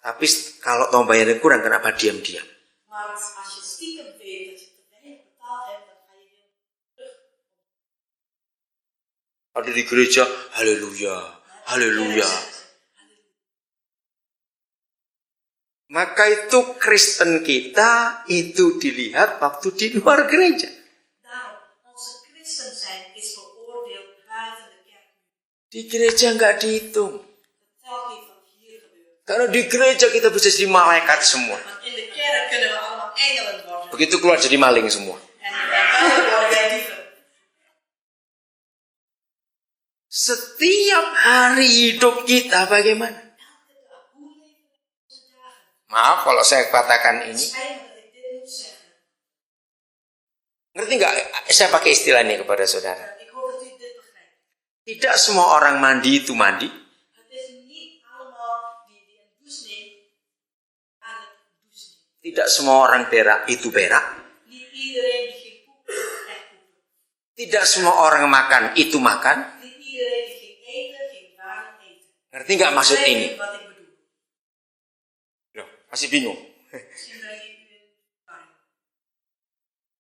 Tapi kalau mau bayarnya kurang, kenapa diam-diam? Maar als je stiekem weet dat je te weinig betaald hebt, dan ga je heel terug. Ada di gereja, haleluya, haleluya. Maka itu Kristen kita itu dilihat waktu di luar gereja. Daarom, onze christen zijn is beoordeeld buiten de kerk. Di gereja nggak dihitung. Het telt niet wat hier gebeurt. Karena di gereja kita bisa jadi malaikat semua. Want in de kerk kunnen we allemaal engelen worden. Begitu keluar jadi maling semua. En buiten worden wij dieven. Setiap hari hidup kita bagaimana? Elke dag, hoe leven we onze dagen? Maaf kalau saya katakan Het ini. spijt me dat ik dit moet zeggen. Ngerti nggak? Saya pakai istilah ini kepada saudara. Ik hoop dat u dit begrijpt. Tidak semua orang mandi itu mandi. Het is niet allemaal die een douche neemt aan het douchen neemt. Tidak semua orang berak itu berak. Niet iedereen die ging poepen, echt poepen. Tidak semua orang makan itu makan. Niet iedereen die ging eten, ging waren eten. Ngerti nggak maksud Begrijp ini? je wat ik bedoel? Loh, masih bingung. Misschien breng ik u in verwarring.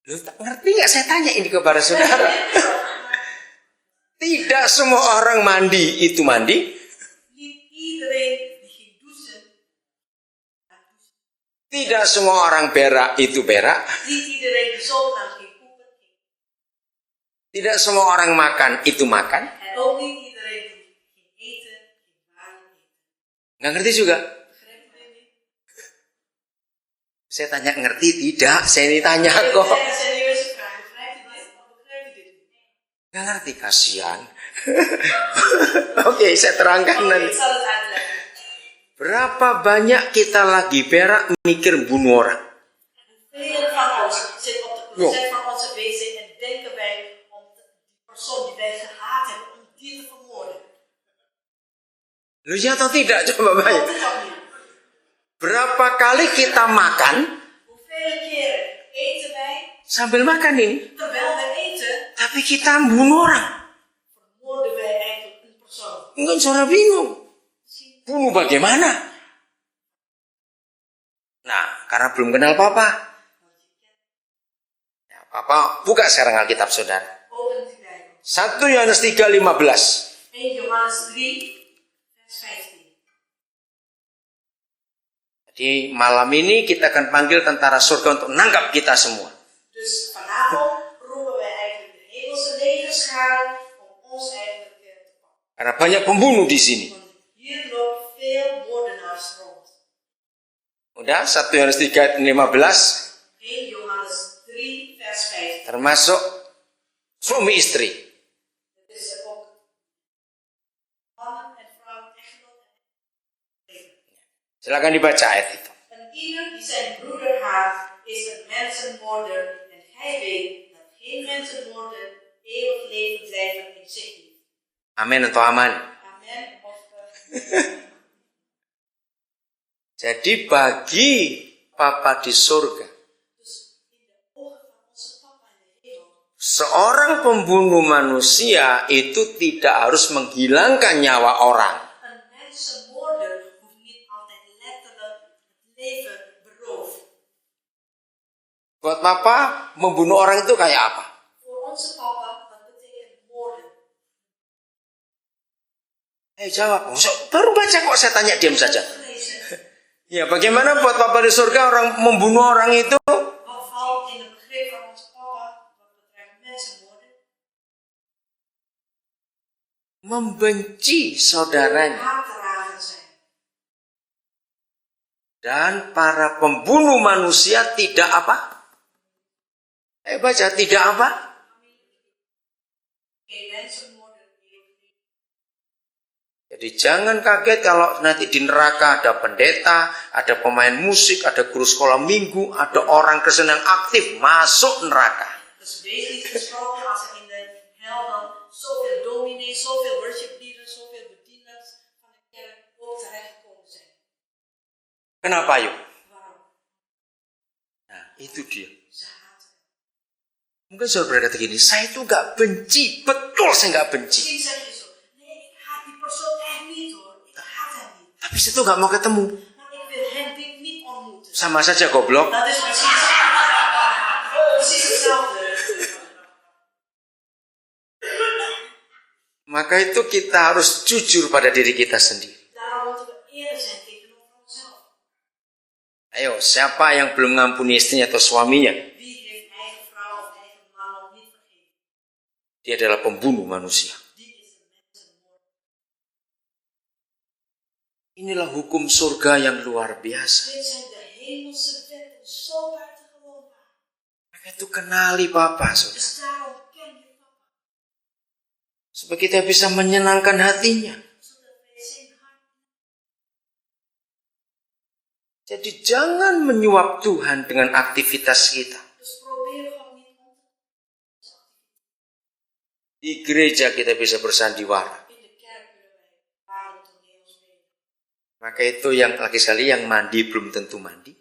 Loh, ngerti nggak saya tanya ini kepada saudara? Tidak semua orang mandi itu mandi. Niet iedereen die ging douchen, gaat douchen. Tidak semua orang berak itu berak. Niet iedereen die zogenaamd ging poepen, ging. Tidak semua orang makan itu makan. En ook niet iedereen die ging eten, ging waren eten. Nggak ngerti juga? Begrijp je dit niet? Saya tanya ngerti tidak? Saya ini tanya kok. Dit is een serieuze vraag. Begrijpt u dit? Of begrijpt u dit niet? Nggak ngerti, kasihan. Oke, saya terangkan Oké, ik nanti. zal het uitleggen. Berapa banyak kita lagi berak mikir bunuh orang? Velen van ons zitten op de Jo. closet van onze wc en denken wij om die persoon die wij gehaat hebben, om die te vermoorden. Lu ya atau tidak? Coba Klopt bayar. het of niet? Berapa kali kita makan Hoeveel keren eten wij sambil makan ini, terwijl we eten, tapi kita bunuh orang? vermoorden wij eigenlijk een persoon. Mungkin saudara bingung. Misschien Bunuh bagaimana? Nah, karena belum kenal Papa. Ya, Papa buka sekarang Alkitab saudara. opent die Bijbel. 1 Yohanes 3:15. 1 Johannes 3, vers 15. Jadi malam ini kita akan panggil tentara surga untuk nangkap kita semua. Dus vanavond roepen wij eigenlijk de hemelse legerscharen om ons eigenlijk te pakken. Karena banyak pembunuh di sini. Want hier lopen veel moordenaars rond. Udah 1 Yohanes 3:15. 1 Johannes 3, vers 15. Termasuk suami istri. Het is ook mannen en vrouwen, echtgenoten en leven. Silakan dibaca ayat itu. En ieder die zijn broeder haat, is een mensenmoorder. En gij weet dat geen mensenmoorder eeuwig leven blijven in zich heeft. Amin atau aman. Amen. Of, Jadi bagi Papa di surga, dus in de ogen van onze papa in de hemel, seorang pembunuh manusia itu tidak harus menghilangkan nyawa orang. een mensenmoorder hoeft niet altijd letterlijk het leven beroofd. Buat Papa, membunuh orang itu kayak apa? Voor onze papa, wat betekent moorden? Jawab. Baru baca kok saya tanya diam saja. Gelezen. Ya, bagaimana buat Papa di surga orang membunuh orang itu? Wat valt in het begrip van onze papa wat betreft mensenmoorden? Membenci saudaranya. Haatdrager zijn. Dan para pembunuh manusia tidak apa? Baca, tidak apa? Geen mensenmoorden eeuwig leven. Jadi jangan kaget kalau nanti di neraka ada pendeta, ada pemain musik, ada guru sekolah minggu, ada orang Kristen yang aktif masuk neraka. Dus wees niet geschrokken als er in de hel dan zoveel dominees, zoveel worship leaders, zoveel bedieners van de kerk ook terechtgekomen zijn. Kenapa yuk? Waarom? Nah, itu dia. Ze haten. Mungkin saudara berkata gini, saya itu gak benci, betul saya gak benci. Misschien zeg je zo, nee, ik haat die persoon echt niet hoor. Ik haat hem niet. Tapi saya tuh gak mau ketemu. Maar ik wil Sama saja goblok. Dat is precies hetzelfde. Maka itu kita harus jujur pada diri kita sendiri. Daarom moeten we eerlijk zijn tegenover onszelf. Ayo, siapa yang belum mengampuni istrinya atau suaminya? Wie heeft eigen vrouw of eigen man nog niet vergeven? Dia adalah pembunuh manusia. Die is een mensenmoordenaar. Inilah hukum surga yang luar biasa. Dit zijn de hemelse wetten, zo buitengewoon waar. Maka itu kenali Bapa, saudara. Dus daarom ken je papa. Supaya kita bisa menyenangkan hatinya. Zodat wij zijn hart. Jadi jangan menyuap Tuhan dengan aktivitas kita. Dus probeer God niet om te. Di gereja kita bisa bersandiwara. In de kerk kunnen wij ware toneel spelen. Maka itu yang lagi sekali yang mandi belum tentu mandi.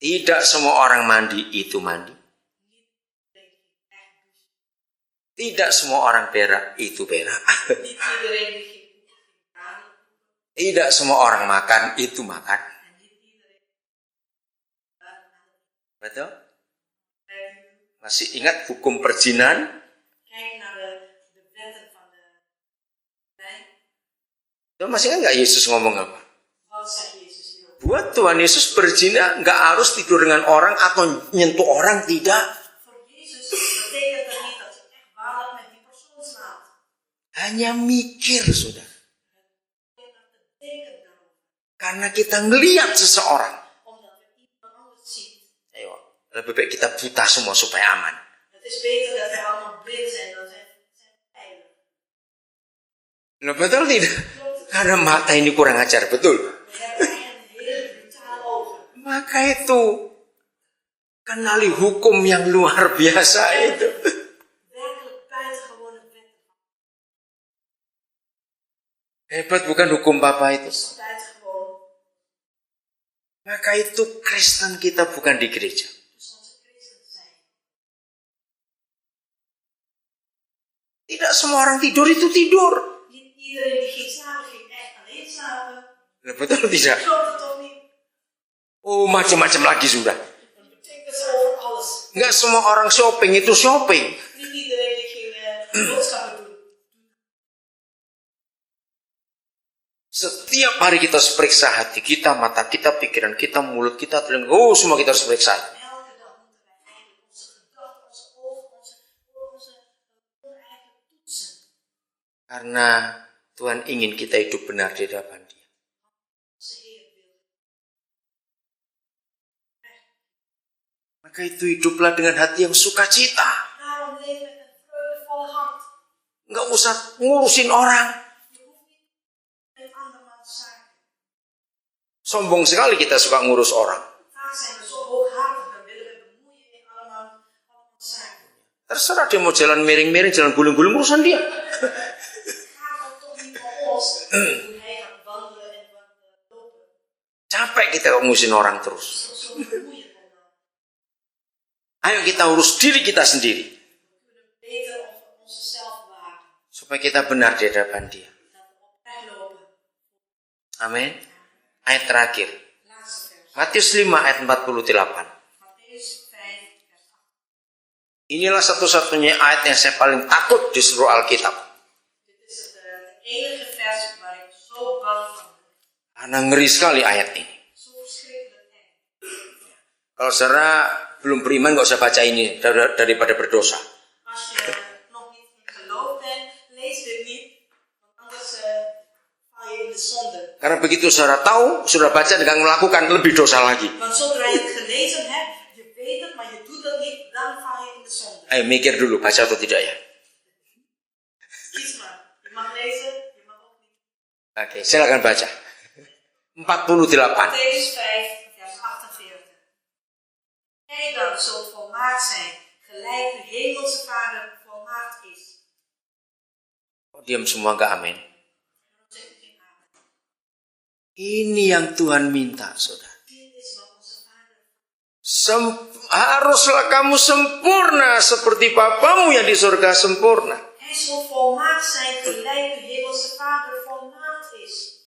Tidak semua orang mandi itu mandi. Tidak semua orang berak itu berak. Niet iedereen die ging aan. Tidak semua orang makan itu makan. En niet iedereen. Betul? Masih ingat hukum perzinan? Kijk naar de wetten van de wijn. Masih ingat nggak Yesus ngomong apa? Wat zegt Jezus hierop? Buat Tuhan Yesus berzina nggak harus tidur dengan orang atau nyentuh orang, tidak. Voor Jezus betekent dat niet dat je echt waarlijk met die persoon slaapt. Hanya mikir, saudara. Je hebt te denken daarover. Karena kita ngelihat seseorang. Omdat we iemand anders zien. Ayo, lebih baik kita buta semua supaya aman. Het is beter dat wij allemaal blind zijn dan zijn veilig. Nah, betul tidak? Karena mata ini kurang ajar, betul. We hebben echt hele brutale ogen. Maka itu kenali hukum yang luar biasa itu. Werkelijk buitengewone wetten. Hebat bukan hukum Bapa itu. Het is buitengewoon. Maka itu Kristen kita bukan di gereja. Dus onze christen zijn. Tidak semua orang tidur itu tidur. Niet iedereen die ging slapen, ging echt alleen slapen. Nah, betul tidak? Klopt het toch niet? Oh, macam-macam lagi sudah. Dat betekent ze over alles. Nggak semua orang shopping itu shopping. Niet iedereen die ging boodschappen doen. Setiap hari kita harus periksa hati kita, mata kita, pikiran kita, mulut kita, telinga. Oh, semua kita harus periksa. Elke dag moeten wij eigenlijk onze gedachten, onze ogen, onze oren eigenlijk toetsen. Karena Tuhan ingin kita hidup benar di hadapan Dia. Onze Heer wil. Maka itu hiduplah dengan hati yang sukacita. Daarom leven met een vreugdevolle hart. Nggak usah ngurusin orang. Je hoeft niet met andermans zaken. Sombong sekali kita suka ngurus orang. Vaak zijn we zo hooghartig en willen we bemoeien in allemaal zaken. Terserah dia mau jalan miring-miring, jalan guling-guling, urusan dia. Gaat dan toch niet om ons hoe hij gaat wandelen en lopen. Capek kita ngurusin orang terus. Zo bemoeien we dan. Ayo kita urus diri kita sendiri. We kunnen beter over onszelf waken. Supaya kita benar di hadapan Dia. Dat we oprecht lopen. Amin. Ayat terakhir. Laatste vers. Matius 5 ayat 48. Mattheus 5 vers 8. Inilah satu-satunya ayat yang saya paling takut di seluruh Alkitab. Dit is het enige vers waar ik zo bang van ben. Karena ngeri sekali ayat ini. Zo verschrikkelijk eng. Kalau saudara belum beriman, nggak usah baca ini daripada berdosa. Als je nog niet in geloof bent, lees dit niet. Want anders val je in de zonde. Karena begitu saudara tahu, saudara baca dan melakukan, lebih dosa lagi. Want zodra je het gelezen hebt, je weet het, maar je doet het niet, dan val je in de zonde. Ayo mikir dulu, baca atau tidak ya. Kies maar. Je mag lezen, je mag ook niet. Oke, silakan baca. 48. Mattheus 5 vers 48. Gij dan zult volmaakt zijn, gelijk de hemelse Vader volmaakt is. Diam semua, nggak amin. Waarom zegt u geen amen? Ini yang Tuhan minta, saudara. Dit is wat onze Vader. Haruslah kamu sempurna seperti Bapamu yang di surga sempurna. Hij zal volmaakt zijn, gelijk de hemelse Vader volmaakt volmaakt is.